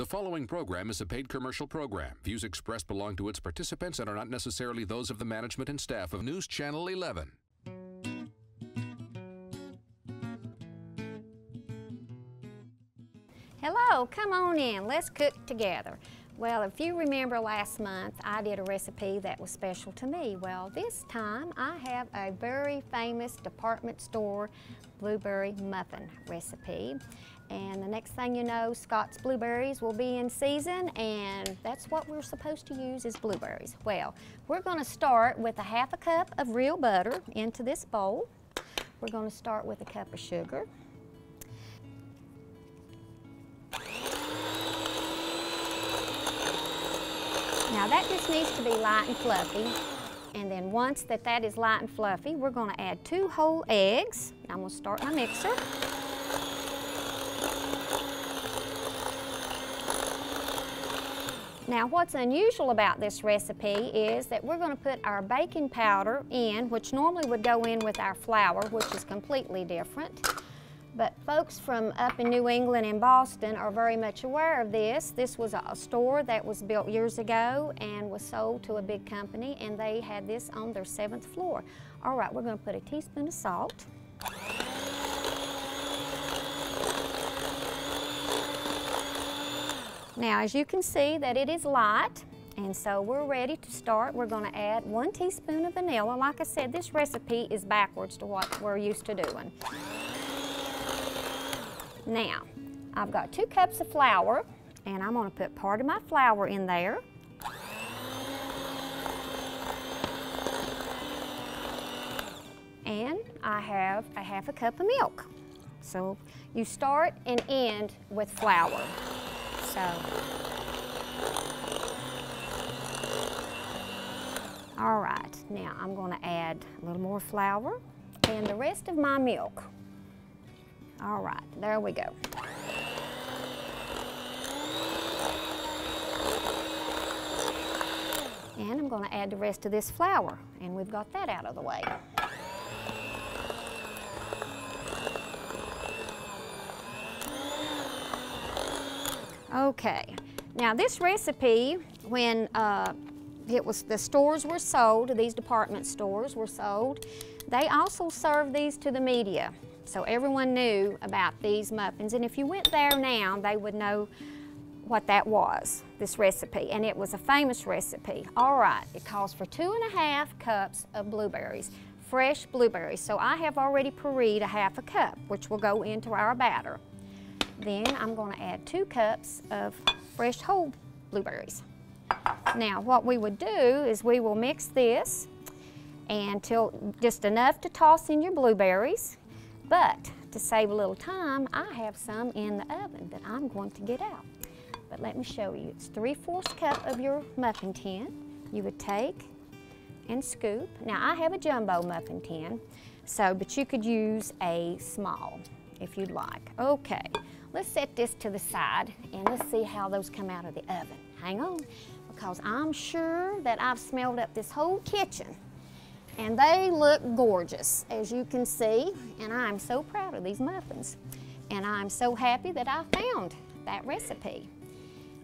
The following program is a paid commercial program. Views expressed belong to its participants and are not necessarily those of the management and staff of News Channel 11. Hello, come on in. Let's cook together. Well, if you remember last month, I did a recipe that was special to me. Well, this time I have a very famous department store blueberry muffin recipe. And the next thing you know, Scott's blueberries will be in season, and that's what we're supposed to use is blueberries. Well, we're going to start with a half a cup of real butter into this bowl. We're going to start with a cup of sugar. Now that just needs to be light and fluffy, and then once that is light and fluffy, we're going to add 2 whole eggs. I'm going to start my mixer. Now what's unusual about this recipe is that we're going to put our baking powder in, which normally would go in with our flour, which is completely different. But folks from up in New England and Boston are very much aware of this. This was a store that was built years ago and was sold to a big company, and they had this on their 7th floor. All right, we're going to put a teaspoon of salt. Now, as you can see that it is light, and so we're ready to start. We're going to add 1 teaspoon of vanilla. Like I said, this recipe is backwards to what we're used to doing. Now, I've got 2 cups of flour, and I'm going to put part of my flour in there. And I have a half a cup of milk. So you start and end with flour. So, all right, now I'm going to add a little more flour and the rest of my milk. All right, there we go. And I'm going to add the rest of this flour, and we've got that out of the way. Okay, now this recipe, when the stores were sold, these department stores were sold, they also served these to the media. So everyone knew about these muffins, and if you went there now, they would know what that was, this recipe, and it was a famous recipe. All right, it calls for 2½ cups of blueberries, fresh blueberries. So I have already pureed a half a cup, which will go into our batter. Then I'm going to add 2 cups of fresh whole blueberries. Now what we would do is we will mix this until just enough to toss in your blueberries. But to save a little time, I have some in the oven that I'm going to get out. But let me show you. It's 3/4 cup of your muffin tin. You would take and scoop. Now I have a jumbo muffin tin, but you could use a small if you'd like. Okay, let's set this to the side and let's see how those come out of the oven. Hang on, because I'm sure that I've smelled up this whole kitchen. And they look gorgeous, as you can see, and I'm so proud of these muffins. And I'm so happy that I found that recipe.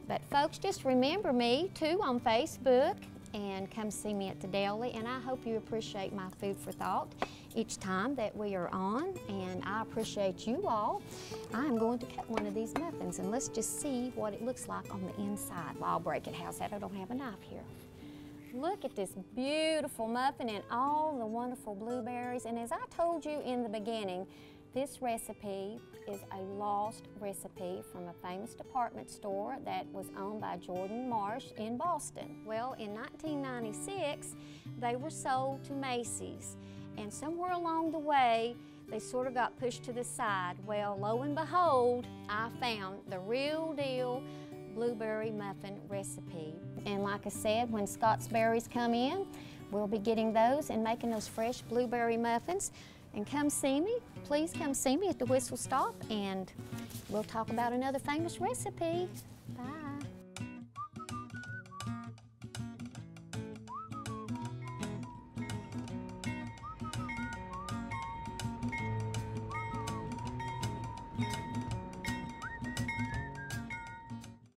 But folks, just remember me too on Facebook and come see me at the deli, and I hope you appreciate my food for thought each time that we are on, and I appreciate you all. I'm going to cut one of these muffins, and let's just see what it looks like on the inside. Well, I'll break it. How's that? I don't have a knife here. Look at this beautiful muffin and all the wonderful blueberries. And as I told you in the beginning, this recipe is a lost recipe from a famous department store that was owned by Jordan Marshs in Boston. Well, in 1996, they were sold to Macy's. And somewhere along the way, they sort of got pushed to the side. Well, lo and behold, I found the real deal blueberry muffin recipe. And like I said, when Scott's berries come in, we'll be getting those and making those fresh blueberry muffins. And come see me, please come see me at the Whistle Stop, and we'll talk about another famous recipe. Bye.